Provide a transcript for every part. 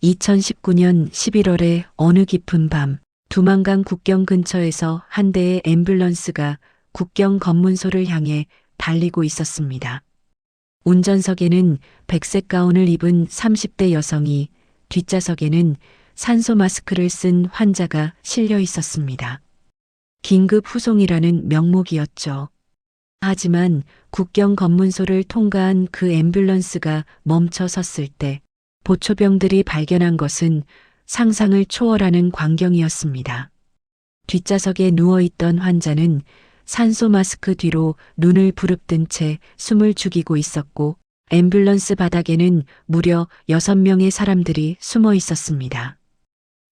2019년 11월의 어느 깊은 밤, 두만강 국경 근처에서 한 대의 앰뷸런스가 국경 검문소를 향해 달리고 있었습니다. 운전석에는 백색 가운을 입은 30대 여성이, 뒷좌석에는 산소 마스크를 쓴 환자가 실려 있었습니다. 긴급 후송이라는 명목이었죠. 하지만 국경 검문소를 통과한 그 앰뷸런스가 멈춰 섰을 때 보초병들이 발견한 것은 상상을 초월하는 광경이었습니다. 뒷좌석에 누워있던 환자는 산소 마스크 뒤로 눈을 부릅뜬 채 숨을 죽이고 있었고, 앰뷸런스 바닥에는 무려 6명의 사람들이 숨어 있었습니다.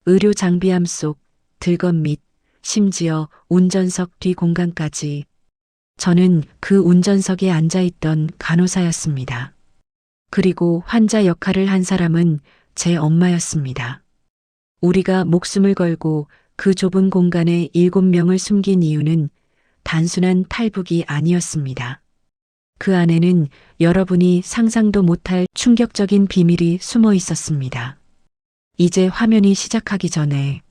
의료 장비함 속, 들건 및 심지어 운전석 뒤 공간까지. 저는 그 운전석에 앉아있던 간호사였습니다. 그리고 환자 역할을 한 사람은 제 엄마였습니다. 우리가 목숨을 걸고 그 좁은 공간에 7명을 숨긴 이유는 단순한 탈북이 아니었습니다. 그 안에는 여러분이 상상도 못할 충격적인 비밀이 숨어 있었습니다. 이제 화면이 시작하기 전에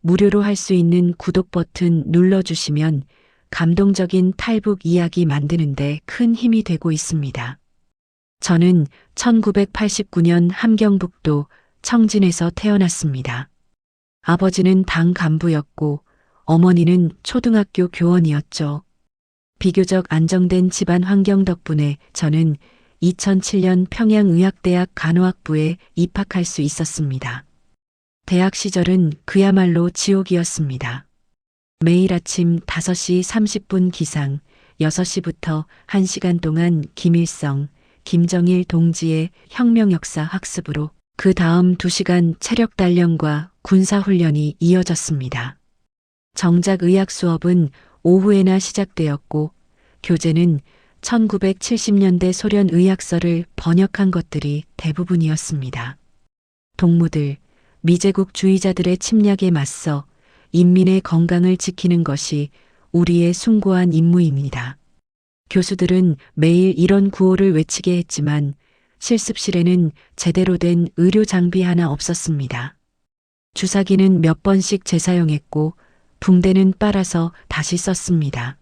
무료로 할 수 있는 구독 버튼 눌러주시면 감동적인 탈북 이야기 만드는데 큰 힘이 되고 있습니다. 저는 1989년 함경북도 청진에서 태어났습니다. 아버지는 당 간부였고 어머니는 초등학교 교원이었죠. 비교적 안정된 집안 환경 덕분에 저는 2007년 평양의학대학 간호학부에 입학할 수 있었습니다. 대학 시절은 그야말로 지옥이었습니다. 매일 아침 5시 30분 기상, 6시부터 1시간 동안 김일성, 김정일 동지의 혁명 역사 학습으로 그 다음 2시간 체력 단련과 군사훈련이 이어졌습니다. 정작 의학 수업은 오후에나 시작되었고, 교재는 1970년대 소련 의학서를 번역한 것들이 대부분이었습니다. 동무들, 미제국주의자들의 침략에 맞서 인민의 건강을 지키는 것이 우리의 숭고한 임무입니다. 교수들은 매일 이런 구호를 외치게 했지만 실습실에는 제대로 된 의료 장비 하나 없었습니다. 주사기는 몇 번씩 재사용했고 붕대는 빨아서 다시 썼습니다.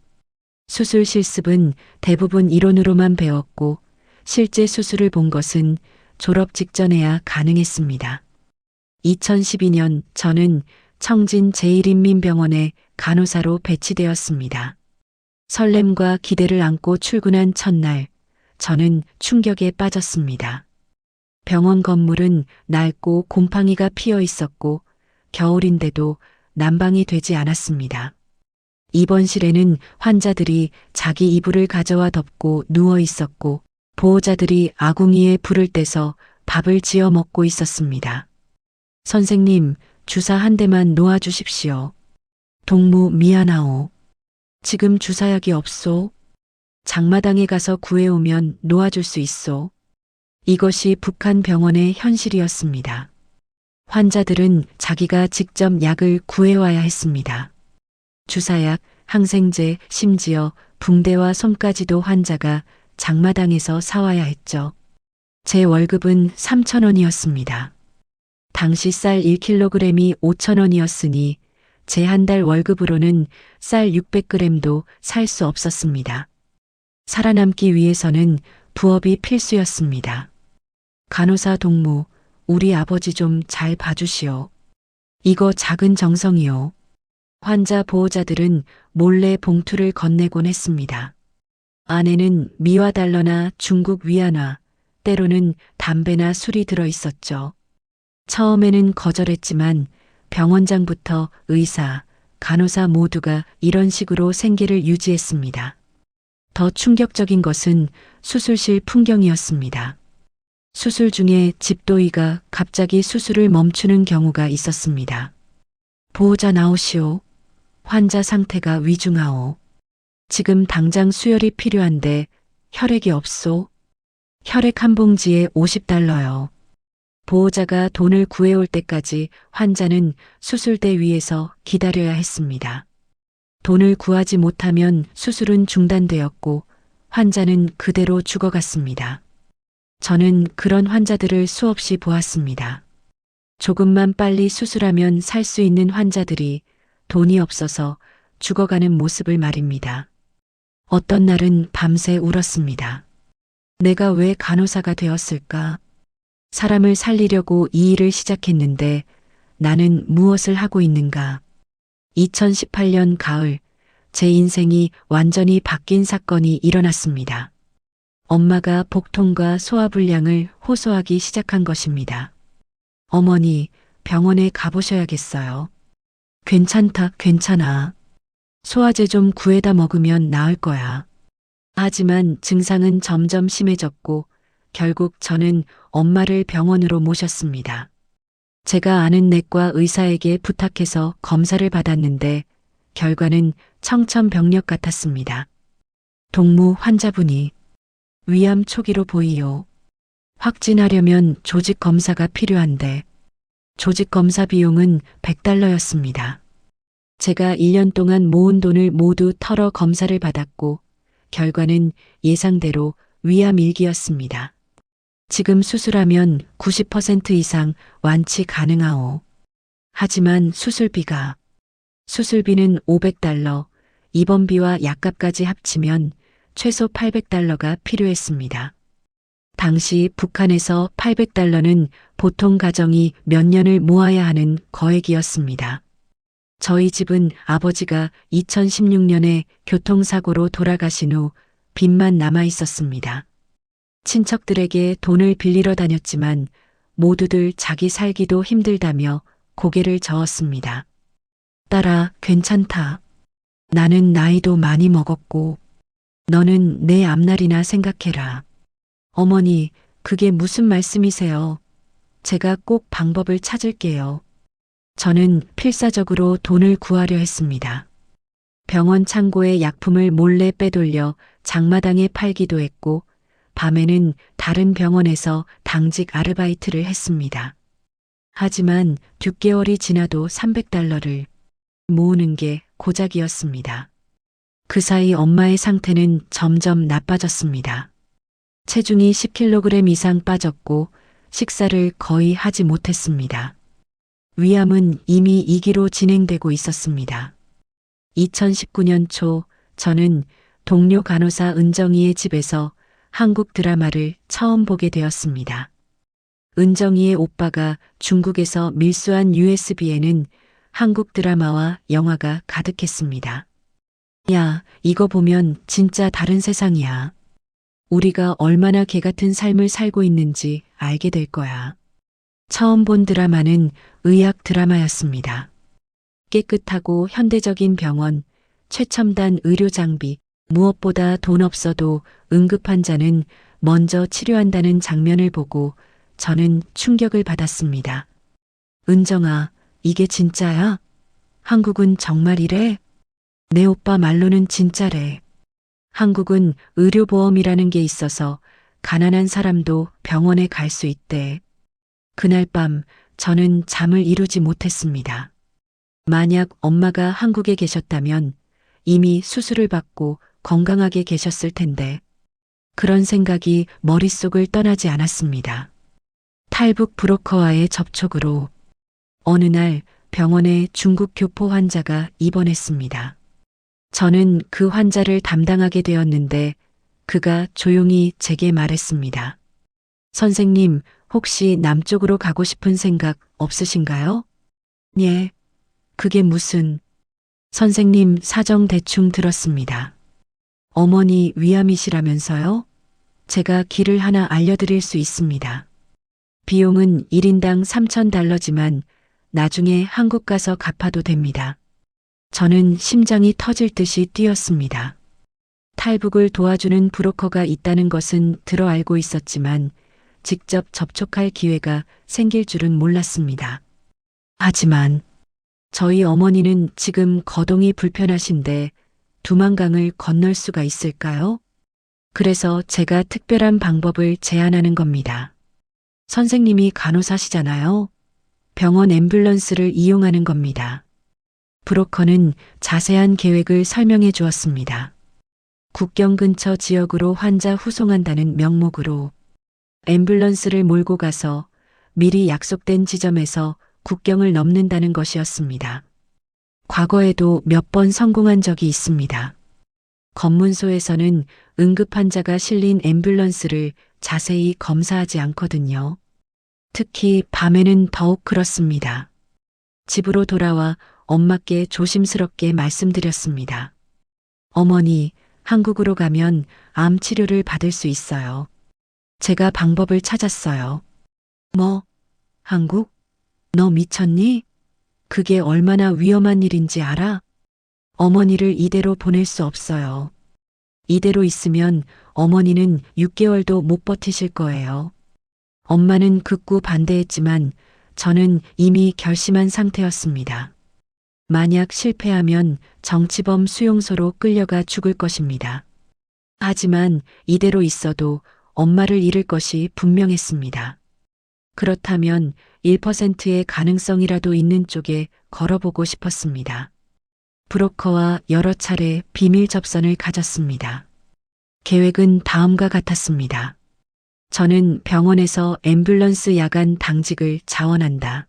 수술 실습은 대부분 이론으로만 배웠고 실제 수술을 본 것은 졸업 직전에야 가능했습니다. 2012년 저는 청진 제1인민병원에 간호사로 배치되었습니다. 설렘과 기대를 안고 출근한 첫날, 저는 충격에 빠졌습니다. 병원 건물은 낡고 곰팡이가 피어 있었고 겨울인데도 난방이 되지 않았습니다. 입원실에는 환자들이 자기 이불을 가져와 덮고 누워 있었고 보호자들이 아궁이에 불을 떼서 밥을 지어 먹고 있었습니다. 선생님, 주사 한 대만 놓아주십시오. 동무 미안하오. 지금 주사약이 없소. 장마당에 가서 구해오면 놓아줄 수 있소. 이것이 북한 병원의 현실이었습니다. 환자들은 자기가 직접 약을 구해와야 했습니다. 주사약, 항생제, 심지어 붕대와 솜까지도 환자가 장마당에서 사와야 했죠. 제 월급은 3,000원이었습니다. 당시 쌀 1kg이 5,000원이었으니 제 한 달 월급으로는 쌀 600g도 살 수 없었습니다. 살아남기 위해서는 부업이 필수였습니다. 간호사 동무, 우리 아버지 좀 잘 봐주시오. 이거 작은 정성이요. 환자 보호자들은 몰래 봉투를 건네곤 했습니다. 안에는 미와 달러나 중국 위안화, 때로는 담배나 술이 들어 있었죠. 처음에는 거절했지만 병원장부터 의사, 간호사 모두가 이런 식으로 생계를 유지했습니다. 더 충격적인 것은 수술실 풍경이었습니다. 수술 중에 집도의가 갑자기 수술을 멈추는 경우가 있었습니다. 보호자 나오시오. 환자 상태가 위중하오. 지금 당장 수혈이 필요한데 혈액이 없소. 혈액 한 봉지에 50달러요. 보호자가 돈을 구해올 때까지 환자는 수술대 위에서 기다려야 했습니다. 돈을 구하지 못하면 수술은 중단되었고 환자는 그대로 죽어갔습니다. 저는 그런 환자들을 수없이 보았습니다. 조금만 빨리 수술하면 살 수 있는 환자들이 돈이 없어서 죽어가는 모습을 말입니다. 어떤 날은 밤새 울었습니다. 내가 왜 간호사가 되었을까? 사람을 살리려고 이 일을 시작했는데 나는 무엇을 하고 있는가? 2018년 가을, 제 인생이 완전히 바뀐 사건이 일어났습니다. 엄마가 복통과 소화불량을 호소하기 시작한 것입니다. 어머니, 병원에 가보셔야겠어요. 괜찮다, 괜찮아. 소화제 좀 구해다 먹으면 나을 거야. 하지만 증상은 점점 심해졌고 결국 저는 엄마를 병원으로 모셨습니다. 제가 아는 내과 의사에게 부탁해서 검사를 받았는데 결과는 청천벽력 같았습니다. 동무 환자분이 위암 초기로 보이요. 확진하려면 조직 검사가 필요한데 조직 검사 비용은 $100였습니다. 제가 1년 동안 모은 돈을 모두 털어 검사를 받았고 결과는 예상대로 위암 1기였습니다. 지금 수술하면 90% 이상 완치 가능하오. 하지만 수술비는 $500, 입원비와 약값까지 합치면 최소 $800가 필요했습니다. 당시 북한에서 $800는 보통 가정이 몇 년을 모아야 하는 거액이었습니다. 저희 집은 아버지가 2016년에 교통사고로 돌아가신 후 빚만 남아 있었습니다. 친척들에게 돈을 빌리러 다녔지만 모두들 자기 살기도 힘들다며 고개를 저었습니다. 딸아, 괜찮다. 나는 나이도 많이 먹었고 너는 내 앞날이나 생각해라. 어머니, 그게 무슨 말씀이세요? 제가 꼭 방법을 찾을게요. 저는 필사적으로 돈을 구하려 했습니다. 병원 창고에 약품을 몰래 빼돌려 장마당에 팔기도 했고 밤에는 다른 병원에서 당직 아르바이트를 했습니다. 하지만 6개월이 지나도 $300를 모으는 게 고작이었습니다. 그 사이 엄마의 상태는 점점 나빠졌습니다. 체중이 10kg 이상 빠졌고 식사를 거의 하지 못했습니다. 위암은 이미 2기로 진행되고 있었습니다. 2019년 초 저는 동료 간호사 은정이의 집에서 한국 드라마를 처음 보게 되었습니다. 은정이의 오빠가 중국에서 밀수한 USB에는 한국 드라마와 영화가 가득했습니다. 야, 이거 보면 진짜 다른 세상이야. 우리가 얼마나 개 같은 삶을 살고 있는지 알게 될 거야. 처음 본 드라마는 의학 드라마였습니다. 깨끗하고 현대적인 병원, 최첨단 의료 장비, 무엇보다 돈 없어도 응급환자는 먼저 치료한다는 장면을 보고 저는 충격을 받았습니다. 은정아, 이게 진짜야? 한국은 정말 이래? 내 오빠 말로는 진짜래. 한국은 의료보험이라는 게 있어서 가난한 사람도 병원에 갈 수 있대. 그날 밤 저는 잠을 이루지 못했습니다. 만약 엄마가 한국에 계셨다면 이미 수술을 받고 건강하게 계셨을 텐데 그런 생각이 머릿속을 떠나지 않았습니다. 탈북 브로커와의 접촉으로 어느 날 병원에 중국 교포 환자가 입원했습니다. 저는 그 환자를 담당하게 되었는데 그가 조용히 제게 말했습니다. 선생님, 혹시 남쪽으로 가고 싶은 생각 없으신가요? 예. 그게 무슨... 선생님 사정 대충 들었습니다. 어머니 위암이시라면서요? 제가 길을 하나 알려드릴 수 있습니다. 비용은 1인당 $3,000지만 나중에 한국 가서 갚아도 됩니다. 저는 심장이 터질 듯이 뛰었습니다. 탈북을 도와주는 브로커가 있다는 것은 들어 알고 있었지만 직접 접촉할 기회가 생길 줄은 몰랐습니다. 하지만 저희 어머니는 지금 거동이 불편하신데 두만강을 건널 수가 있을까요? 그래서 제가 특별한 방법을 제안하는 겁니다. 선생님이 간호사시잖아요. 병원 앰뷸런스를 이용하는 겁니다. 브로커는 자세한 계획을 설명해 주었습니다. 국경 근처 지역으로 환자 후송한다는 명목으로 앰뷸런스를 몰고 가서 미리 약속된 지점에서 국경을 넘는다는 것이었습니다. 과거에도 몇 번 성공한 적이 있습니다. 검문소에서는 응급 환자가 실린 앰뷸런스를 자세히 검사하지 않거든요. 특히 밤에는 더욱 그렇습니다. 집으로 돌아와 엄마께 조심스럽게 말씀드렸습니다. 어머니, 한국으로 가면 암 치료를 받을 수 있어요. 제가 방법을 찾았어요. 뭐? 한국? 너 미쳤니? 그게 얼마나 위험한 일인지 알아? 어머니를 이대로 보낼 수 없어요. 이대로 있으면 어머니는 6개월도 못 버티실 거예요. 엄마는 극구 반대했지만 저는 이미 결심한 상태였습니다. 만약 실패하면 정치범 수용소로 끌려가 죽을 것입니다. 하지만 이대로 있어도 엄마를 잃을 것이 분명했습니다. 그렇다면 1%의 가능성이라도 있는 쪽에 걸어보고 싶었습니다. 브로커와 여러 차례 비밀 접선을 가졌습니다. 계획은 다음과 같았습니다. 저는 병원에서 앰뷸런스 야간 당직을 자원한다.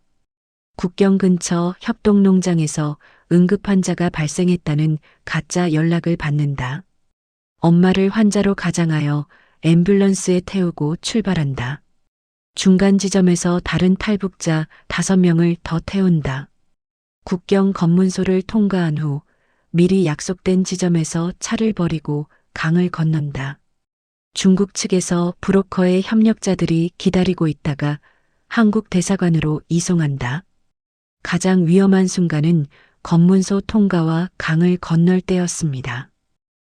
국경 근처 협동농장에서 응급 환자가 발생했다는 가짜 연락을 받는다. 엄마를 환자로 가장하여 앰뷸런스에 태우고 출발한다. 중간 지점에서 다른 탈북자 5명을 더 태운다. 국경 검문소를 통과한 후 미리 약속된 지점에서 차를 버리고 강을 건넌다. 중국 측에서 브로커의 협력자들이 기다리고 있다가 한국 대사관으로 이송한다. 가장 위험한 순간은 검문소 통과와 강을 건널 때였습니다.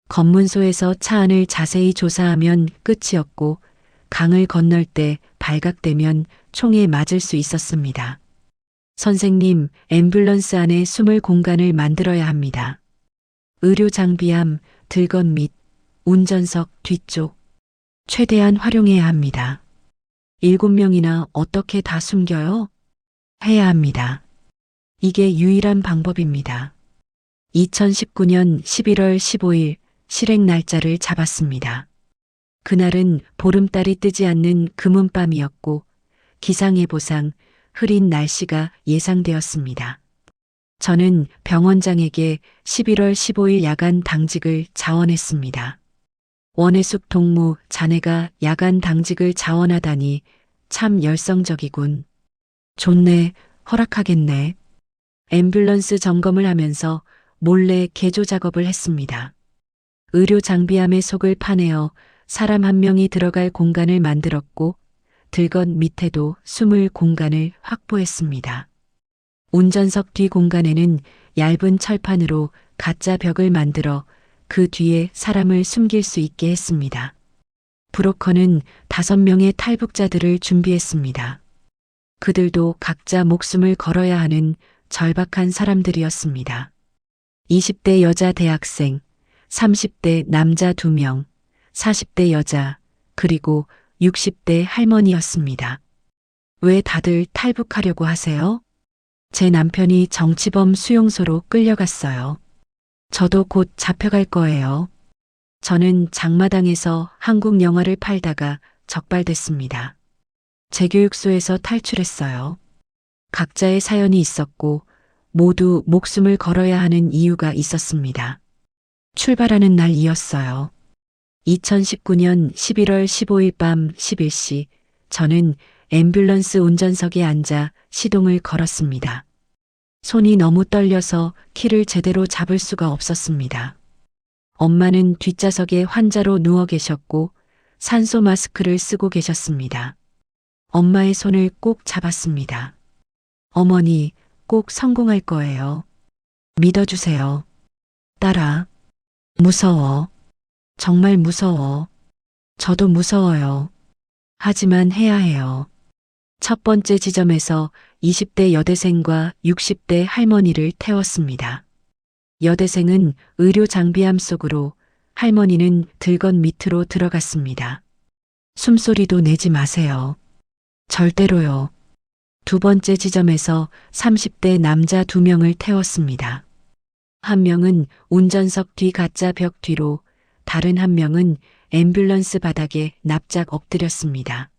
검문소에서 차 안을 자세히 조사하면 끝이었고 강을 건널 때 발각되면 총에 맞을 수 있었습니다. 선생님, 앰뷸런스 안에 숨을 공간을 만들어야 합니다. 의료 장비함, 들건 및 운전석 뒤쪽 최대한 활용해야 합니다. 7명이나 어떻게 다 숨겨요? 해야 합니다. 이게 유일한 방법입니다. 2019년 11월 15일 실행 날짜를 잡았습니다. 그날은 보름달이 뜨지 않는 금은밤이었고 기상예보상 흐린 날씨가 예상되었습니다. 저는 병원장에게 11월 15일 야간 당직을 자원했습니다. 원해숙 동무 자네가 야간 당직을 자원하다니 참 열성적이군. 좋네, 허락하겠네. 앰뷸런스 점검을 하면서 몰래 개조 작업을 했습니다. 의료 장비함의 속을 파내어 사람 1명이 들어갈 공간을 만들었고 들건 밑에도 숨을 공간을 확보했습니다. 운전석 뒤 공간에는 얇은 철판으로 가짜 벽을 만들어 그 뒤에 사람을 숨길 수 있게 했습니다. 브로커는 5명의 탈북자들을 준비했습니다. 그들도 각자 목숨을 걸어야 하는 절박한 사람들이었습니다. 20대 여자 대학생, 30대 남자 2명, 40대 여자, 그리고 60대 할머니였습니다. 왜 다들 탈북하려고 하세요? 제 남편이 정치범 수용소로 끌려갔어요. 저도 곧 잡혀갈 거예요. 저는 장마당에서 한국 영화를 팔다가 적발됐습니다. 재교육소에서 탈출했어요. 각자의 사연이 있었고 모두 목숨을 걸어야 하는 이유가 있었습니다. 출발하는 날이었어요. 2019년 11월 15일 밤 11시 저는 앰뷸런스 운전석에 앉아 시동을 걸었습니다. 손이 너무 떨려서 키를 제대로 잡을 수가 없었습니다. 엄마는 뒷좌석에 환자로 누워 계셨고 산소 마스크를 쓰고 계셨습니다. 엄마의 손을 꼭 잡았습니다. 어머니, 꼭 성공할 거예요. 믿어주세요. 딸아, 무서워. 정말 무서워. 저도 무서워요. 하지만 해야 해요. 첫 번째 지점에서 20대 여대생과 60대 할머니를 태웠습니다. 여대생은 의료 장비함 속으로, 할머니는 들건 밑으로 들어갔습니다. 숨소리도 내지 마세요. 절대로요. 두 번째 지점에서 30대 남자 2명을 태웠습니다. 한 명은 운전석 뒤 가짜 벽 뒤로, 다른 한 명은 앰뷸런스 바닥에 납작 엎드렸습니다.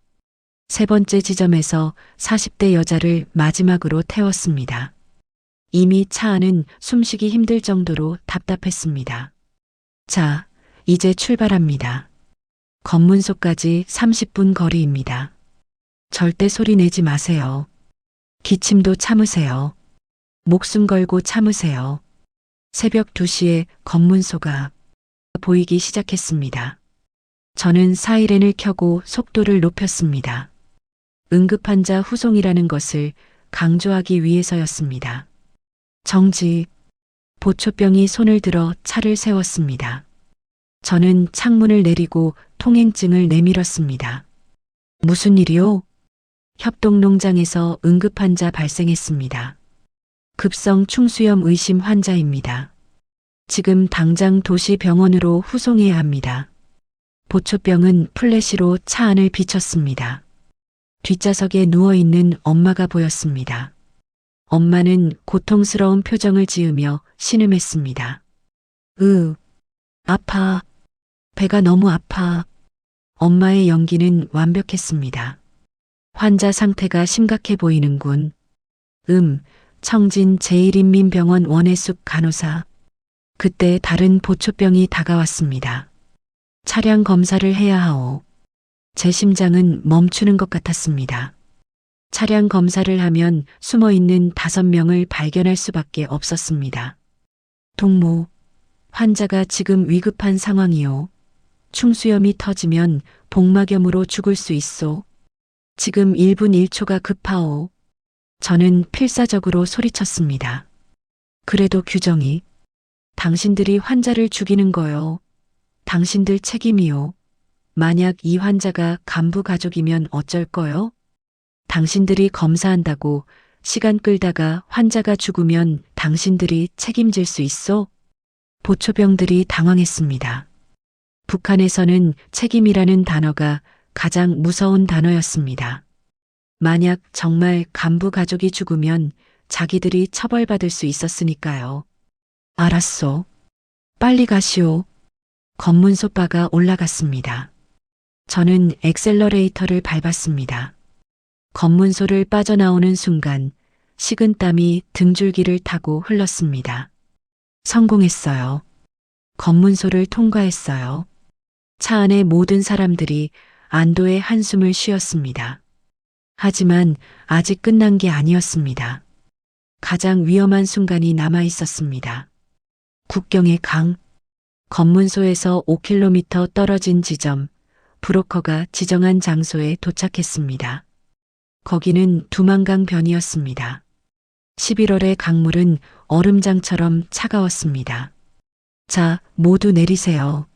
세 번째 지점에서 40대 여자를 마지막으로 태웠습니다. 이미 차 안은 숨쉬기 힘들 정도로 답답했습니다. 자, 이제 출발합니다. 검문소까지 30분 거리입니다. 절대 소리 내지 마세요. 기침도 참으세요. 목숨 걸고 참으세요. 새벽 2시에 검문소가 보이기 시작했습니다. 저는 사이렌을 켜고 속도를 높였습니다. 응급환자 후송이라는 것을 강조하기 위해서였습니다. 정지. 보초병이 손을 들어 차를 세웠습니다. 저는 창문을 내리고 통행증을 내밀었습니다. 무슨 일이요? 협동농장에서 응급환자 발생했습니다. 급성 충수염 의심 환자입니다. 지금 당장 도시병원으로 후송해야 합니다. 보초병은 플래시로 차 안을 비췄습니다. 뒷좌석에 누워있는 엄마가 보였습니다. 엄마는 고통스러운 표정을 지으며 신음했습니다. 아파. 배가 너무 아파. 엄마의 연기는 완벽했습니다. 환자 상태가 심각해 보이는군. 청진 제1인민병원 원해숙 간호사. 그때 다른 보초병이 다가왔습니다. 차량 검사를 해야 하오. 제 심장은 멈추는 것 같았습니다. 차량 검사를 하면 숨어있는 5명을 발견할 수밖에 없었습니다. 동무, 환자가 지금 위급한 상황이요. 충수염이 터지면 복막염으로 죽을 수 있소. 지금 1분 1초가 급하오. 저는 필사적으로 소리쳤습니다. 그래도 규정이 당신들이 환자를 죽이는 거요. 당신들 책임이요. 만약 이 환자가 간부 가족이면 어쩔 거요? 당신들이 검사한다고 시간 끌다가 환자가 죽으면 당신들이 책임질 수 있어? 보초병들이 당황했습니다. 북한에서는 책임이라는 단어가 가장 무서운 단어였습니다. 만약 정말 간부 가족이 죽으면 자기들이 처벌받을 수 있었으니까요. 알았소. 빨리 가시오. 검문소 바가 올라갔습니다. 저는 엑셀러레이터를 밟았습니다. 검문소를 빠져나오는 순간 식은땀이 등줄기를 타고 흘렀습니다. 성공했어요. 검문소를 통과했어요. 차 안의 모든 사람들이 안도의 한숨을 쉬었습니다. 하지만 아직 끝난 게 아니었습니다. 가장 위험한 순간이 남아 있었습니다. 국경의 강. 검문소에서 5km 떨어진 지점, 브로커가 지정한 장소에 도착했습니다. 거기는 두만강 변이었습니다. 11월의 강물은 얼음장처럼 차가웠습니다. 자, 모두 내리세요.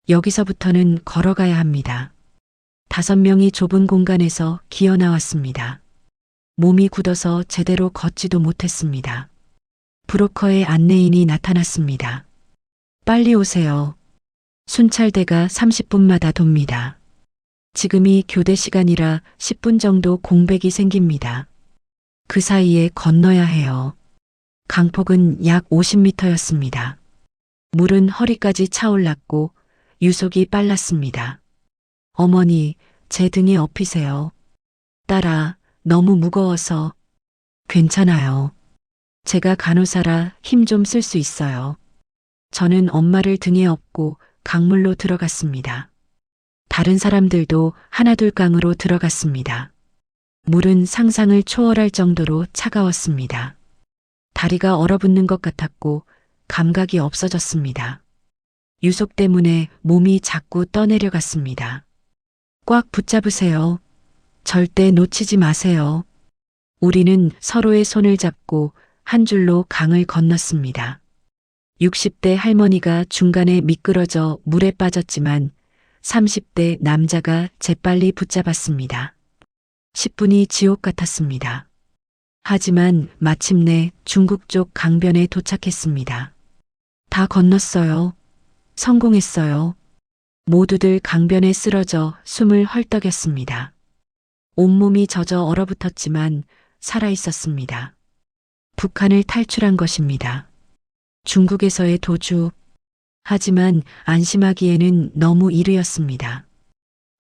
여기서부터는 걸어가야 합니다. 5명이 좁은 공간에서 기어 나왔습니다. 몸이 굳어서 제대로 걷지도 못했습니다. 브로커의 안내인이 나타났습니다. 빨리 오세요. 순찰대가 30분마다 돕니다. 지금이 교대 시간이라 10분 정도 공백이 생깁니다. 그 사이에 건너야 해요. 강폭은 약 50m였습니다. 물은 허리까지 차올랐고 유속이 빨랐습니다. 어머니, 제 등에 업히세요. 딸아, 너무 무거워서. 괜찮아요. 제가 간호사라 힘 좀 쓸 수 있어요. 저는 엄마를 등에 업고 강물로 들어갔습니다. 다른 사람들도 하나둘 강으로 들어갔습니다. 물은 상상을 초월할 정도로 차가웠습니다. 다리가 얼어붙는 것 같았고 감각이 없어졌습니다. 유속 때문에 몸이 자꾸 떠내려갔습니다. 꽉 붙잡으세요. 절대 놓치지 마세요. 우리는 서로의 손을 잡고 한 줄로 강을 건넜습니다. 60대 할머니가 중간에 미끄러져 물에 빠졌지만 30대 남자가 재빨리 붙잡았습니다. 10분이 지옥 같았습니다. 하지만 마침내 중국 쪽 강변에 도착했습니다. 다 건넜어요. 성공했어요. 모두들 강변에 쓰러져 숨을 헐떡였습니다. 온몸이 젖어 얼어붙었지만 살아있었습니다. 북한을 탈출한 것입니다. 중국에서의 도주. 하지만 안심하기에는 너무 이르였습니다.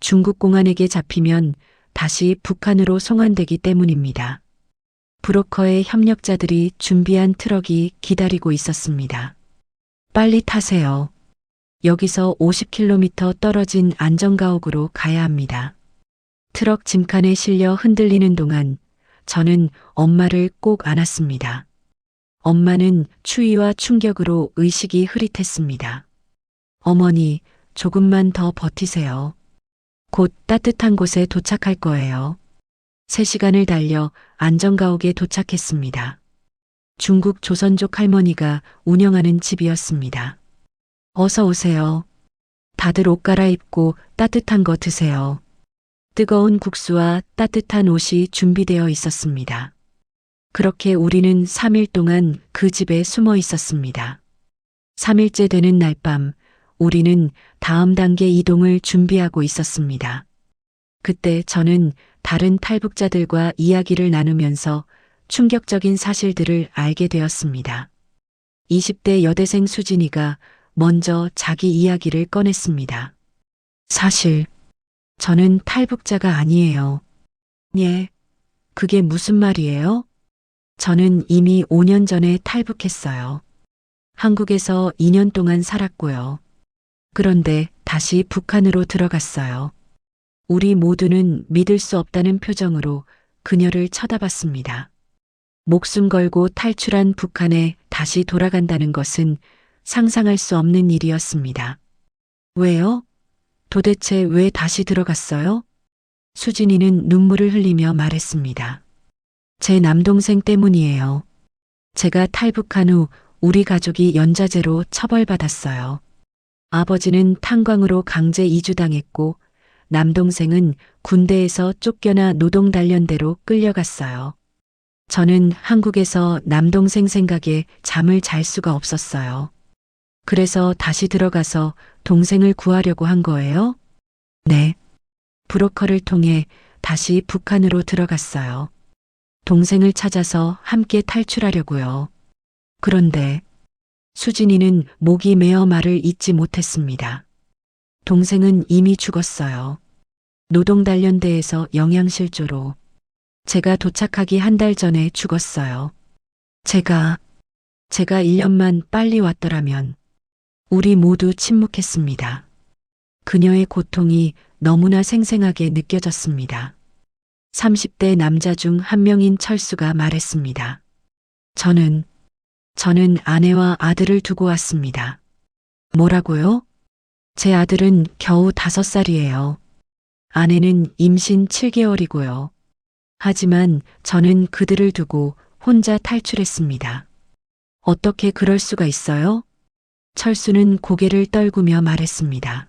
중국 공안에게 잡히면 다시 북한으로 송환되기 때문입니다. 브로커의 협력자들이 준비한 트럭이 기다리고 있었습니다. 빨리 타세요. 여기서 50km 떨어진 안전가옥으로 가야 합니다. 트럭 짐칸에 실려 흔들리는 동안 저는 엄마를 꼭 안았습니다. 엄마는 추위와 충격으로 의식이 흐릿했습니다. 어머니, 조금만 더 버티세요. 곧 따뜻한 곳에 도착할 거예요. 3시간을 달려 안전가옥에 도착했습니다. 중국 조선족 할머니가 운영하는 집이었습니다. 어서 오세요. 다들 옷 갈아입고 따뜻한 거 드세요. 뜨거운 국수와 따뜻한 옷이 준비되어 있었습니다. 그렇게 우리는 3일 동안 그 집에 숨어 있었습니다. 3일째 되는 날 밤, 우리는 다음 단계 이동을 준비하고 있었습니다. 그때 저는 다른 탈북자들과 이야기를 나누면서 충격적인 사실들을 알게 되었습니다. 20대 여대생 수진이가 먼저 자기 이야기를 꺼냈습니다. 사실, 저는 탈북자가 아니에요. 예, 그게 무슨 말이에요? 저는 이미 5년 전에 탈북했어요. 한국에서 2년 동안 살았고요. 그런데 다시 북한으로 들어갔어요. 우리 모두는 믿을 수 없다는 표정으로 그녀를 쳐다봤습니다. 목숨 걸고 탈출한 북한에 다시 돌아간다는 것은 상상할 수 없는 일이었습니다. 왜요? 도대체 왜 다시 들어갔어요? 수진이는 눈물을 흘리며 말했습니다. 제 남동생 때문이에요. 제가 탈북한 후 우리 가족이 연좌제로 처벌받았어요. 아버지는 탄광으로 강제 이주당했고 남동생은 군대에서 쫓겨나 노동단련대로 끌려갔어요. 저는 한국에서 남동생 생각에 잠을 잘 수가 없었어요. 그래서 다시 들어가서 동생을 구하려고 한 거예요? 네. 브로커를 통해 다시 북한으로 들어갔어요. 동생을 찾아서 함께 탈출하려고요. 그런데 수진이는 목이 메어 말을 잇지 못했습니다. 동생은 이미 죽었어요. 노동단련대에서 영양실조로. 제가 도착하기 한 달 전에 죽었어요. 제가 1년만 빨리 왔더라면. 우리 모두 침묵했습니다. 그녀의 고통이 너무나 생생하게 느껴졌습니다. 30대 남자 중 한 명인 철수가 말했습니다. 저는 아내와 아들을 두고 왔습니다. 뭐라고요? 제 아들은 겨우 5살이에요. 아내는 임신 7개월이고요. 하지만 저는 그들을 두고 혼자 탈출했습니다. 어떻게 그럴 수가 있어요? 철수는 고개를 떨구며 말했습니다.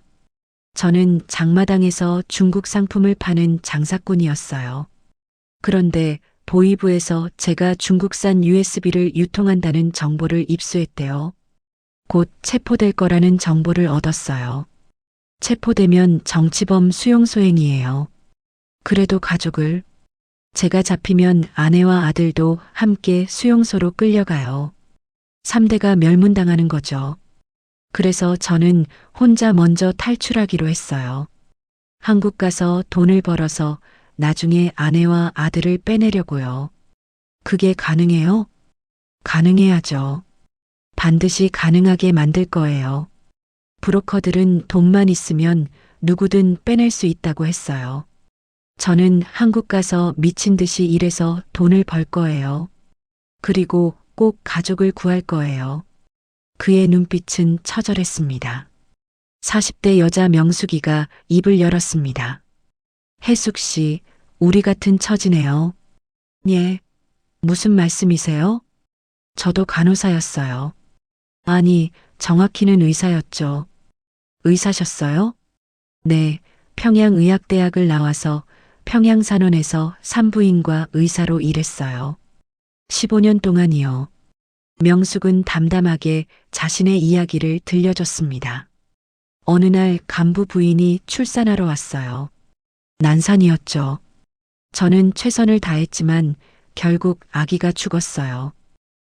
저는 장마당에서 중국 상품을 파는 장사꾼이었어요. 그런데 보이부에서 제가 중국산 USB를 유통한다는 정보를 입수했대요. 곧 체포될 거라는 정보를 얻었어요. 체포되면 정치범 수용소행이에요. 그래도 가족을, 제가 잡히면 아내와 아들도 함께 수용소로 끌려가요. 3대가 멸문당하는 거죠. 그래서 저는 혼자 먼저 탈출하기로 했어요. 한국 가서 돈을 벌어서 나중에 아내와 아들을 빼내려고요. 그게 가능해요? 가능해야죠. 반드시 가능하게 만들 거예요. 브로커들은 돈만 있으면 누구든 빼낼 수 있다고 했어요. 저는 한국 가서 미친 듯이 일해서 돈을 벌 거예요. 그리고 꼭 가족을 구할 거예요. 그의 눈빛은 처절했습니다. 40대 여자 명숙이가 입을 열었습니다. 혜숙 씨, 우리 같은 처지네요. 예, 무슨 말씀이세요? 저도 간호사였어요. 아니, 정확히는 의사였죠. 의사셨어요? 네, 평양의학대학을 나와서 평양산원에서 산부인과 의사로 일했어요. 15년 동안이요. 명숙은 담담하게 자신의 이야기를 들려줬습니다. 어느 날 간부 부인이 출산하러 왔어요. 난산이었죠. 저는 최선을 다했지만 결국 아기가 죽었어요.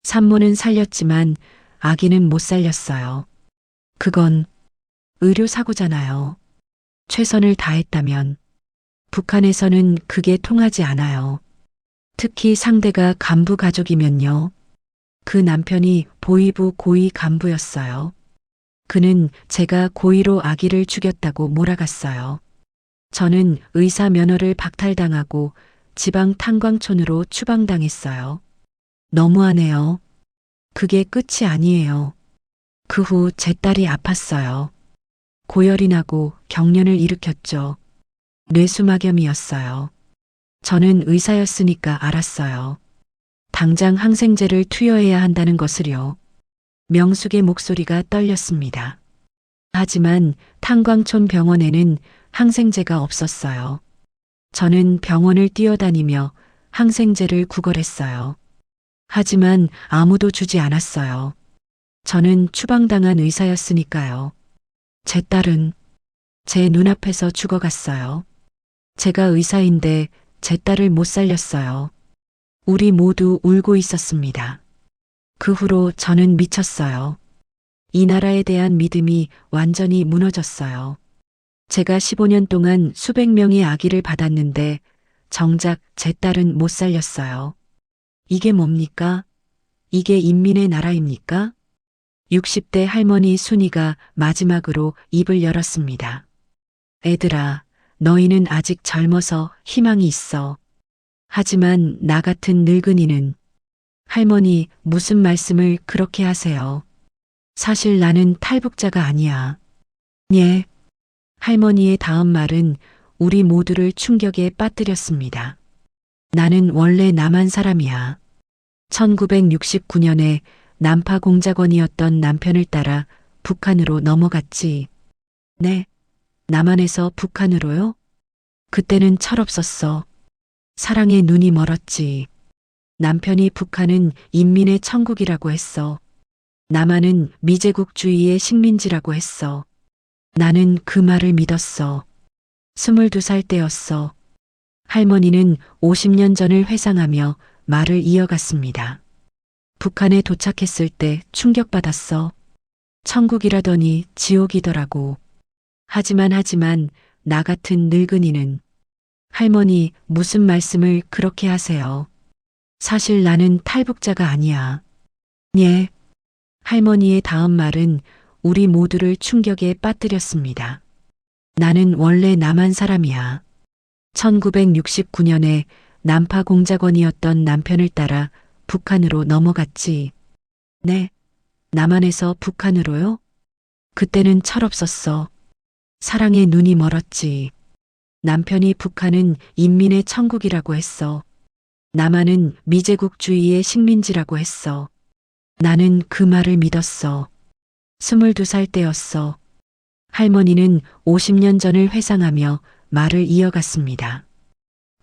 산모는 살렸지만 아기는 못 살렸어요. 그건 의료사고잖아요. 최선을 다했다면. 북한에서는 그게 통하지 않아요. 특히 상대가 간부 가족이면요. 그 남편이 보위부 고위 간부였어요. 그는 제가 고의로 아기를 죽였다고 몰아갔어요. 저는 의사 면허를 박탈당하고 지방 탄광촌으로 추방당했어요. 너무하네요. 그게 끝이 아니에요. 그 후 제 딸이 아팠어요. 고열이 나고 경련을 일으켰죠. 뇌수막염이었어요. 저는 의사였으니까 알았어요. 당장 항생제를 투여해야 한다는 것을요. 명숙의 목소리가 떨렸습니다. 하지만 탄광촌 병원에는 항생제가 없었어요. 저는 병원을 뛰어다니며 항생제를 구걸했어요. 하지만 아무도 주지 않았어요. 저는 추방당한 의사였으니까요. 제 딸은 제 눈앞에서 죽어갔어요. 제가 의사인데 제 딸을 못 살렸어요. 우리 모두 울고 있었습니다. 그 후로 저는 미쳤어요. 이 나라에 대한 믿음이 완전히 무너졌어요. 제가 15년 동안 수백 명의 아기를 받았는데 정작 제 딸은 못 살렸어요. 이게 뭡니까? 이게 인민의 나라입니까? 60대 할머니 순이가 마지막으로 입을 열었습니다. 애들아, 너희는 아직 젊어서 희망이 있어. 하지만 나 같은 늙은이는 할머니 무슨 말씀을 그렇게 하세요? 사실 나는 탈북자가 아니야. 예. 할머니의 다음 말은 우리 모두를 충격에 빠뜨렸습니다. 나는 원래 남한 사람이야. 1969년에 남파 공작원이었던 남편을 따라 북한으로 넘어갔지. 네. 남한에서 북한으로요? 그때는 철없었어. 사랑에 눈이 멀었지. 남편이 북한은 인민의 천국이라고 했어. 남한은 미제국주의의 식민지라고 했어. 나는 그 말을 믿었어. 22살 때였어. 할머니는 50년 전을 회상하며 말을 이어갔습니다. 북한에 도착했을 때 충격받았어. 천국이라더니 지옥이더라고. 하지만 나 같은 늙은이는 할머니 무슨 말씀을 그렇게 하세요? 사실 나는 탈북자가 아니야. 예. 할머니의 다음 말은 우리 모두를 충격에 빠뜨렸습니다. 나는 원래 남한 사람이야. 1969년에 남파 공작원이었던 남편을 따라 북한으로 넘어갔지. 네. 남한에서 북한으로요? 그때는 철없었어. 사랑에 눈이 멀었지. 남편이 북한은 인민의 천국이라고 했어. 남한은 미제국주의의 식민지라고 했어. 나는 그 말을 믿었어. 22살 때였어. 할머니는 50년 전을 회상하며 말을 이어갔습니다.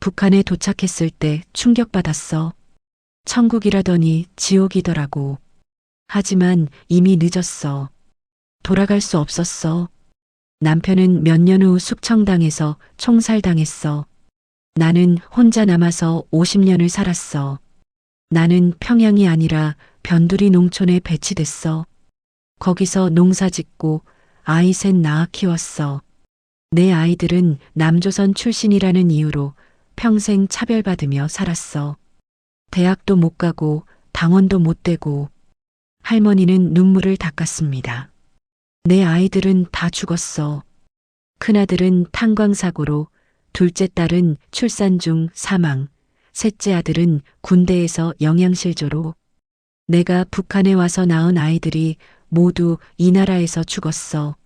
북한에 도착했을 때 충격받았어. 천국이라더니 지옥이더라고. 하지만 이미 늦었어. 돌아갈 수 없었어. 남편은 몇 년 후 숙청당해서 총살당했어. 나는 혼자 남아서 50년을 살았어. 나는 평양이 아니라 변두리 농촌에 배치됐어. 거기서 농사 짓고 아이 셋 낳아 키웠어. 내 아이들은 남조선 출신이라는 이유로 평생 차별받으며 살았어. 대학도 못 가고 당원도 못 되고. 할머니는 눈물을 닦았습니다. 내 아이들은 다 죽었어. 큰아들은 탄광사고로, 둘째 딸은 출산 중 사망, 셋째 아들은 군대에서 영양실조로. 내가 북한에 와서 낳은 아이들이 모두 이 나라에서 죽었어.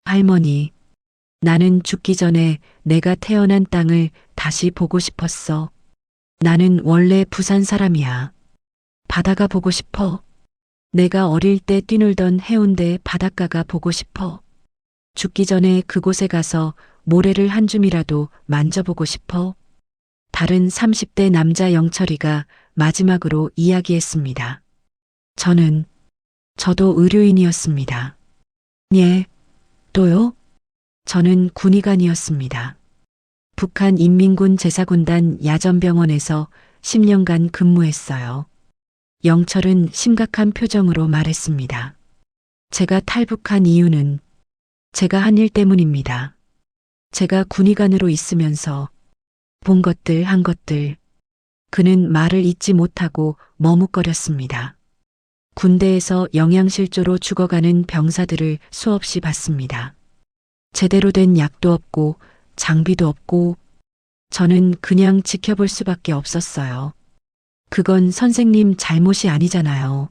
할머니, 나는 죽기 전에 내가 태어난 땅을 다시 보고 싶었어. 나는 원래 부산 사람이야. 바다가 보고 싶어. 내가 어릴 때 뛰놀던 해운대 바닷가가 보고 싶어. 죽기 전에 그곳에 가서 모래를 한 줌이라도 만져보고 싶어. 다른 30대 남자 영철이가 마지막으로 이야기했습니다. 저도 의료인이었습니다. 예, 또요? 저는 군의관이었습니다. 북한 인민군 제사군단 야전병원에서 10년간 근무했어요. 영철은 심각한 표정으로 말했습니다. 제가 탈북한 이유는 제가 한 일 때문입니다. 제가 군의관으로 있으면서 본 것들 한 것들. 그는 말을 잇지 못하고 머뭇거렸습니다. 군대에서 영양실조로 죽어가는 병사들을 수없이 봤습니다. 제대로 된 약도 없고 장비도 없고 저는 그냥 지켜볼 수밖에 없었어요. 그건 선생님 잘못이 아니잖아요.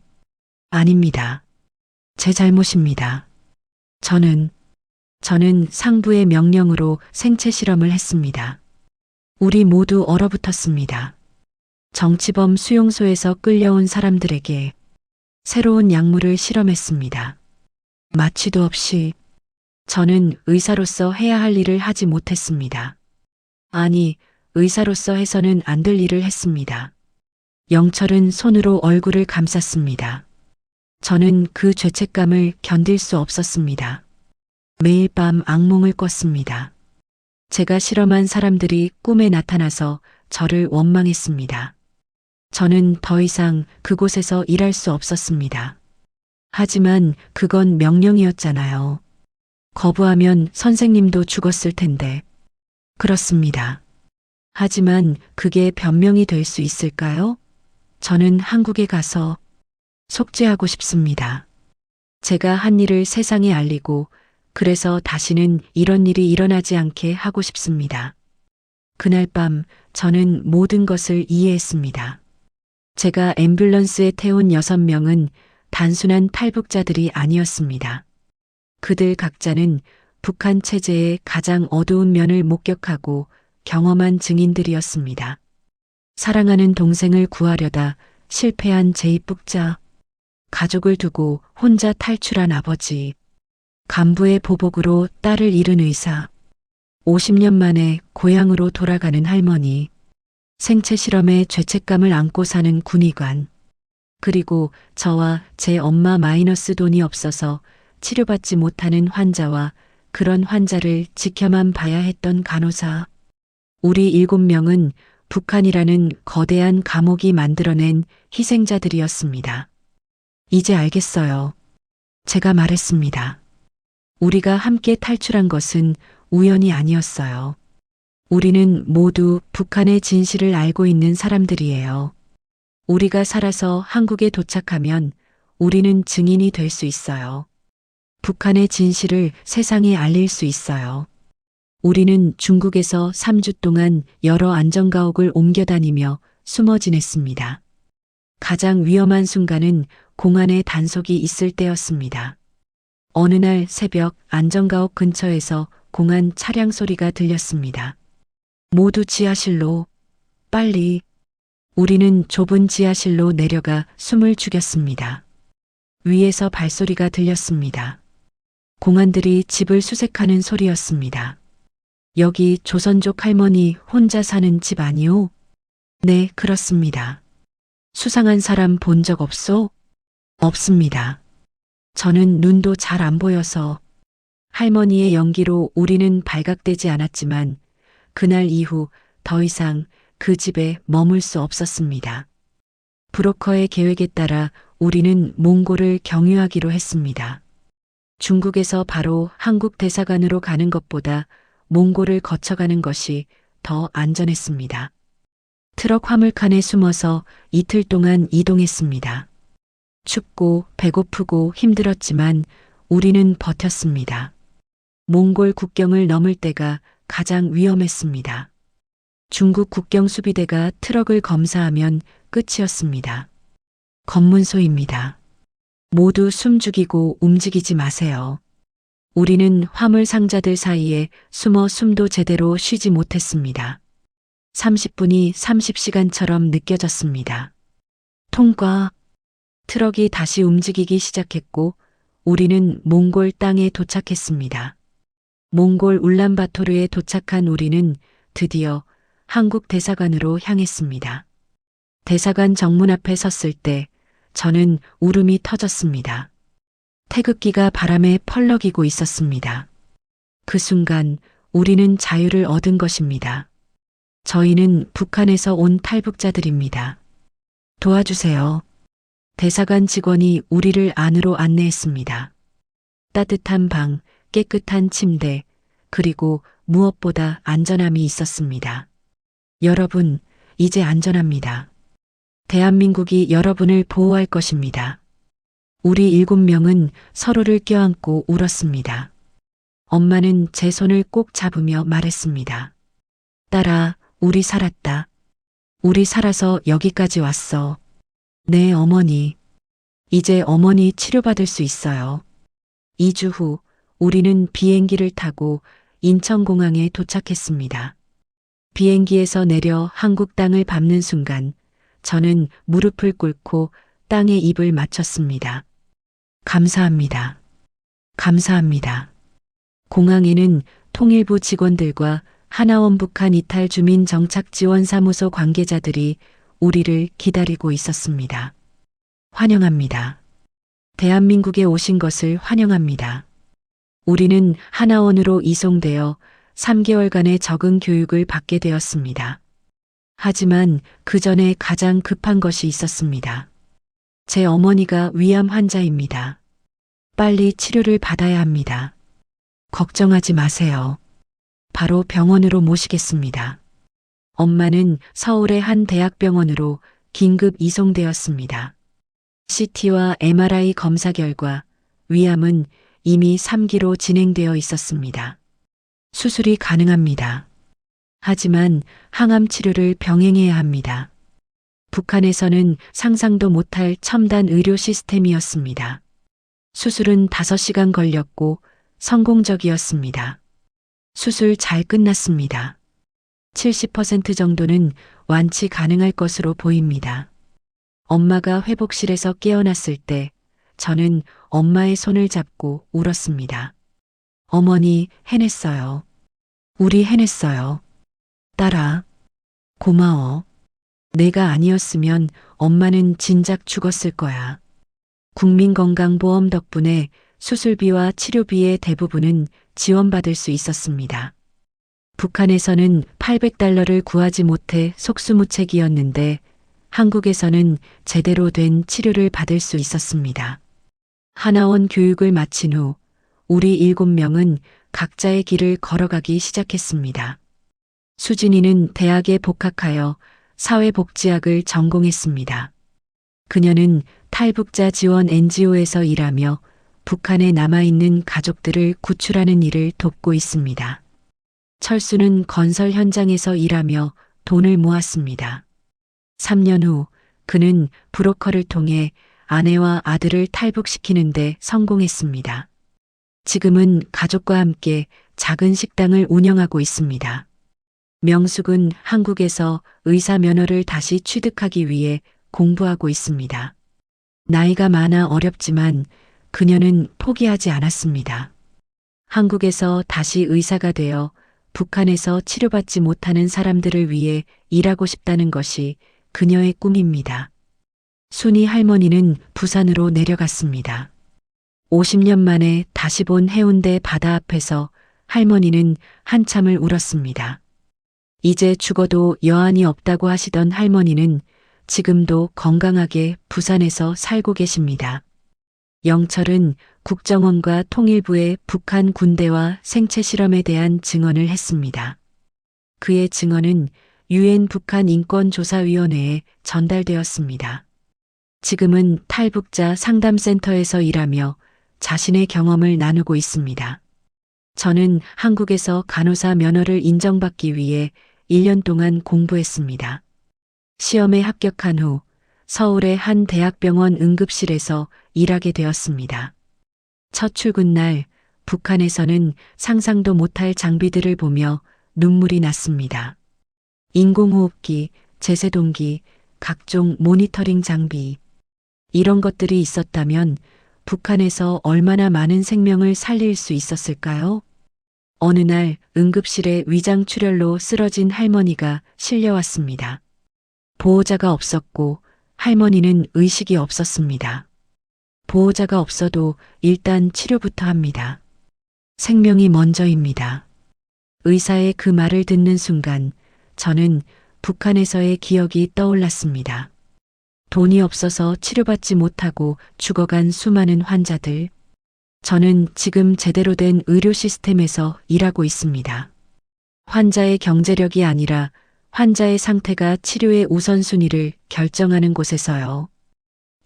아닙니다. 제 잘못입니다. 저는 상부의 명령으로 생체 실험을 했습니다. 우리 모두 얼어붙었습니다. 정치범 수용소에서 끌려온 사람들에게 새로운 약물을 실험했습니다. 마취도 없이 저는 의사로서 해야 할 일을 하지 못했습니다. 아니, 의사로서 해서는 안 될 일을 했습니다. 영철은 손으로 얼굴을 감쌌습니다. 저는 그 죄책감을 견딜 수 없었습니다. 매일 밤 악몽을 꿨습니다. 제가 실험한 사람들이 꿈에 나타나서 저를 원망했습니다. 저는 더 이상 그곳에서 일할 수 없었습니다. 하지만 그건 명령이었잖아요. 거부하면 선생님도 죽었을 텐데. 그렇습니다. 하지만 그게 변명이 될 수 있을까요? 저는 한국에 가서 속죄하고 싶습니다. 제가 한 일을 세상에 알리고 그래서 다시는 이런 일이 일어나지 않게 하고 싶습니다. 그날 밤 저는 모든 것을 이해했습니다. 제가 앰뷸런스에 태운 6명은 단순한 탈북자들이 아니었습니다. 그들 각자는 북한 체제의 가장 어두운 면을 목격하고 경험한 증인들이었습니다. 사랑하는 동생을 구하려다 실패한 제2북자, 가족을 두고 혼자 탈출한 아버지, 간부의 보복으로 딸을 잃은 의사, 50년 만에 고향으로 돌아가는 할머니, 생체 실험에 죄책감을 안고 사는 군의관, 그리고 저와 제 엄마 마이너스 돈이 없어서 치료받지 못하는 환자와 그런 환자를 지켜만 봐야 했던 간호사. 우리 7명은 북한이라는 거대한 감옥이 만들어낸 희생자들이었습니다. 이제 알겠어요. 제가 말했습니다. 우리가 함께 탈출한 것은 우연이 아니었어요. 우리는 모두 북한의 진실을 알고 있는 사람들이에요. 우리가 살아서 한국에 도착하면 우리는 증인이 될 수 있어요. 북한의 진실을 세상에 알릴 수 있어요. 우리는 중국에서 3주 동안 여러 안전가옥을 옮겨다니며 숨어 지냈습니다. 가장 위험한 순간은 공안에 단속이 있을 때였습니다. 어느 날 새벽 안전가옥 근처에서 공안 차량 소리가 들렸습니다. 모두 지하실로, 빨리. 우리는 좁은 지하실로 내려가 숨을 죽였습니다. 위에서 발소리가 들렸습니다. 공안들이 집을 수색하는 소리였습니다. 여기 조선족 할머니 혼자 사는 집 아니오? 네, 그렇습니다. 수상한 사람 본 적 없소? 없습니다. 저는 눈도 잘 안 보여서. 할머니의 연기로 우리는 발각되지 않았지만 그날 이후 더 이상 그 집에 머물 수 없었습니다. 브로커의 계획에 따라 우리는 몽골을 경유하기로 했습니다. 중국에서 바로 한국 대사관으로 가는 것보다 몽골을 거쳐가는 것이 더 안전했습니다. 트럭 화물칸에 숨어서 이틀 동안 이동했습니다. 춥고 배고프고 힘들었지만 우리는 버텼습니다. 몽골 국경을 넘을 때가 가장 위험했습니다. 중국 국경 수비대가 트럭을 검사하면 끝이었습니다. 검문소입니다. 모두 숨죽이고 움직이지 마세요. 우리는 화물 상자들 사이에 숨어 숨도 제대로 쉬지 못했습니다. 30분이 30시간처럼 느껴졌습니다. 통과. 트럭이 다시 움직이기 시작했고 우리는 몽골 땅에 도착했습니다. 몽골 울란바토르에 도착한 우리는 드디어 한국 대사관으로 향했습니다. 대사관 정문 앞에 섰을 때 저는 울음이 터졌습니다. 태극기가 바람에 펄럭이고 있었습니다. 그 순간 우리는 자유를 얻은 것입니다. 저희는 북한에서 온 탈북자들입니다. 도와주세요. 대사관 직원이 우리를 안으로 안내했습니다. 따뜻한 방, 깨끗한 침대, 그리고 무엇보다 안전함이 있었습니다. 여러분, 이제 안전합니다. 대한민국이 여러분을 보호할 것입니다. 우리 7명은 서로를 껴안고 울었습니다. 엄마는 제 손을 꼭 잡으며 말했습니다. 딸아, 우리 살았다. 우리 살아서 여기까지 왔어. 네, 어머니. 이제 어머니 치료받을 수 있어요. 2주 후 우리는 비행기를 타고 인천공항에 도착했습니다. 비행기에서 내려 한국 땅을 밟는 순간 저는 무릎을 꿇고 땅에 입을 맞췄습니다. 감사합니다. 감사합니다. 공항에는 통일부 직원들과 하나원 북한 이탈 주민 정착 지원 사무소 관계자들이 우리를 기다리고 있었습니다. 환영합니다. 대한민국에 오신 것을 환영합니다. 우리는 하나원으로 이송되어 3개월간의 적응 교육을 받게 되었습니다. 하지만 그 전에 가장 급한 것이 있었습니다. 제 어머니가 위암 환자입니다. 빨리 치료를 받아야 합니다. 걱정하지 마세요. 바로 병원으로 모시겠습니다. 엄마는 서울의 한 대학병원으로 긴급 이송되었습니다. CT와 MRI 검사 결과 위암은 이미 3기로 진행되어 있었습니다. 수술이 가능합니다. 하지만 항암 치료를 병행해야 합니다. 북한에서는 상상도 못할 첨단 의료 시스템이었습니다. 수술은 5시간 걸렸고 성공적이었습니다. 수술 잘 끝났습니다. 70% 정도는 완치 가능할 것으로 보입니다. 엄마가 회복실에서 깨어났을 때 저는 엄마의 손을 잡고 울었습니다. 어머니, 해냈어요. 우리 해냈어요. 딸아, 고마워. 내가 아니었으면 엄마는 진작 죽었을 거야. 국민건강보험 덕분에 수술비와 치료비의 대부분은 지원받을 수 있었습니다. 북한에서는 $800를 구하지 못해 속수무책이었는데 한국에서는 제대로 된 치료를 받을 수 있었습니다. 하나원 교육을 마친 후 우리 7명은 각자의 길을 걸어가기 시작했습니다. 수진이는 대학에 복학하여 사회복지학을 전공했습니다. 그녀는 탈북자 지원 NGO에서 일하며 북한에 남아있는 가족들을 구출하는 일을 돕고 있습니다. 철수는 건설 현장에서 일하며 돈을 모았습니다. 3년 후 그는 브로커를 통해 아내와 아들을 탈북시키는데 성공했습니다. 지금은 가족과 함께 작은 식당을 운영하고 있습니다. 명숙은 한국에서 의사 면허를 다시 취득하기 위해 공부하고 있습니다. 나이가 많아 어렵지만 그녀는 포기하지 않았습니다. 한국에서 다시 의사가 되어 북한에서 치료받지 못하는 사람들을 위해 일하고 싶다는 것이 그녀의 꿈입니다. 순이 할머니는 부산으로 내려갔습니다. 50년 만에 다시 본 해운대 바다 앞에서 할머니는 한참을 울었습니다. 이제 죽어도 여한이 없다고 하시던 할머니는 지금도 건강하게 부산에서 살고 계십니다. 영철은 국정원과 통일부의 북한 군대와 생체 실험에 대한 증언을 했습니다. 그의 증언은 UN 북한 인권조사위원회에 전달되었습니다. 지금은 탈북자 상담센터에서 일하며 자신의 경험을 나누고 있습니다. 저는 한국에서 간호사 면허를 인정받기 위해 1년 동안 공부했습니다. 시험에 합격한 후 서울의 한 대학병원 응급실에서 일하게 되었습니다. 첫 출근 날 북한에서는 상상도 못할 장비들을 보며 눈물이 났습니다. 인공호흡기, 제세동기, 각종 모니터링 장비. 이런 것들이 있었다면 북한에서 얼마나 많은 생명을 살릴 수 있었을까요? 어느 날 응급실에 위장출혈로 쓰러진 할머니가 실려왔습니다. 보호자가 없었고 할머니는 의식이 없었습니다. 보호자가 없어도 일단 치료부터 합니다. 생명이 먼저입니다. 의사의 그 말을 듣는 순간 저는 북한에서의 기억이 떠올랐습니다. 돈이 없어서 치료받지 못하고 죽어간 수많은 환자들. 저는 지금 제대로 된 의료 시스템에서 일하고 있습니다. 환자의 경제력이 아니라 환자의 상태가 치료의 우선순위를 결정하는 곳에서요.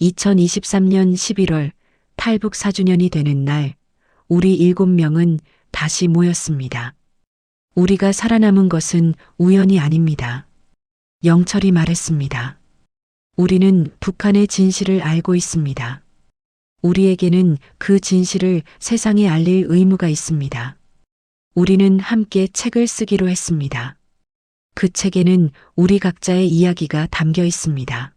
2023년 11월 탈북 4주년이 되는 날, 우리 7명은 다시 모였습니다. 우리가 살아남은 것은 우연이 아닙니다. 영철이 말했습니다. 우리는 북한의 진실을 알고 있습니다. 우리에게는 그 진실을 세상에 알릴 의무가 있습니다. 우리는 함께 책을 쓰기로 했습니다. 그 책에는 우리 각자의 이야기가 담겨 있습니다.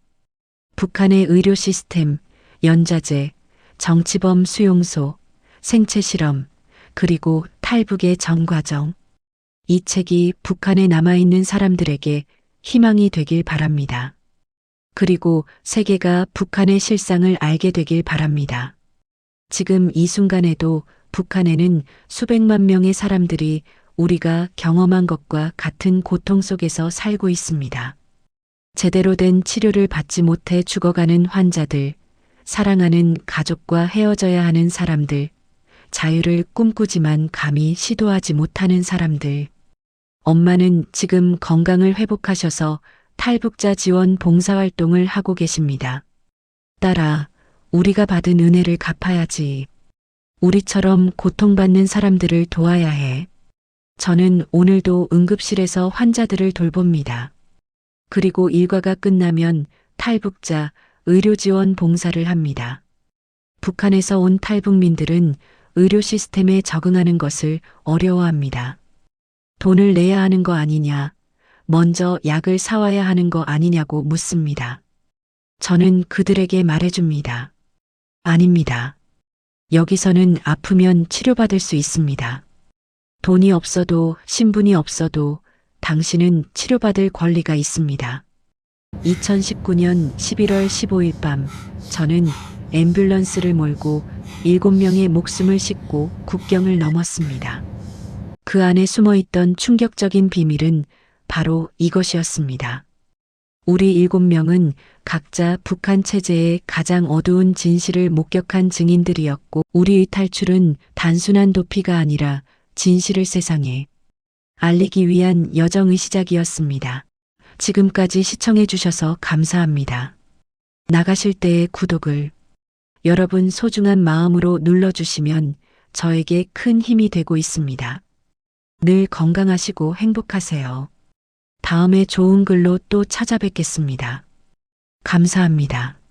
북한의 의료 시스템, 연좌제, 정치범 수용소, 생체 실험, 그리고 탈북의 전 과정. 이 책이 북한에 남아있는 사람들에게 희망이 되길 바랍니다. 그리고 세계가 북한의 실상을 알게 되길 바랍니다. 지금 이 순간에도 북한에는 수백만 명의 사람들이 우리가 경험한 것과 같은 고통 속에서 살고 있습니다. 제대로 된 치료를 받지 못해 죽어가는 환자들, 사랑하는 가족과 헤어져야 하는 사람들, 자유를 꿈꾸지만 감히 시도하지 못하는 사람들. 엄마는 지금 건강을 회복하셔서 탈북자 지원 봉사활동을 하고 계십니다. 딸아, 우리가 받은 은혜를 갚아야지. 우리처럼 고통받는 사람들을 도와야 해. 저는 오늘도 응급실에서 환자들을 돌봅니다. 그리고 일과가 끝나면 탈북자 의료지원 봉사를 합니다. 북한에서 온 탈북민들은 의료 시스템에 적응하는 것을 어려워합니다. 돈을 내야 하는 거 아니냐, 먼저 약을 사와야 하는 거 아니냐고 묻습니다. 저는 그들에게 말해줍니다. 아닙니다. 여기서는 아프면 치료받을 수 있습니다. 돈이 없어도 신분이 없어도 당신은 치료받을 권리가 있습니다. 2019년 11월 15일 밤 저는 앰뷸런스를 몰고 7명의 목숨을 싣고 국경을 넘었습니다. 그 안에 숨어있던 충격적인 비밀은 바로 이것이었습니다. 우리 7명은 각자 북한 체제의 가장 어두운 진실을 목격한 증인들이었고 우리의 탈출은 단순한 도피가 아니라 진실을 세상에 알리기 위한 여정의 시작이었습니다. 지금까지 시청해 주셔서 감사합니다. 나가실 때의 구독을 여러분 소중한 마음으로 눌러주시면 저에게 큰 힘이 되고 있습니다. 늘 건강하시고 행복하세요. 다음에 좋은 글로 또 찾아뵙겠습니다. 감사합니다.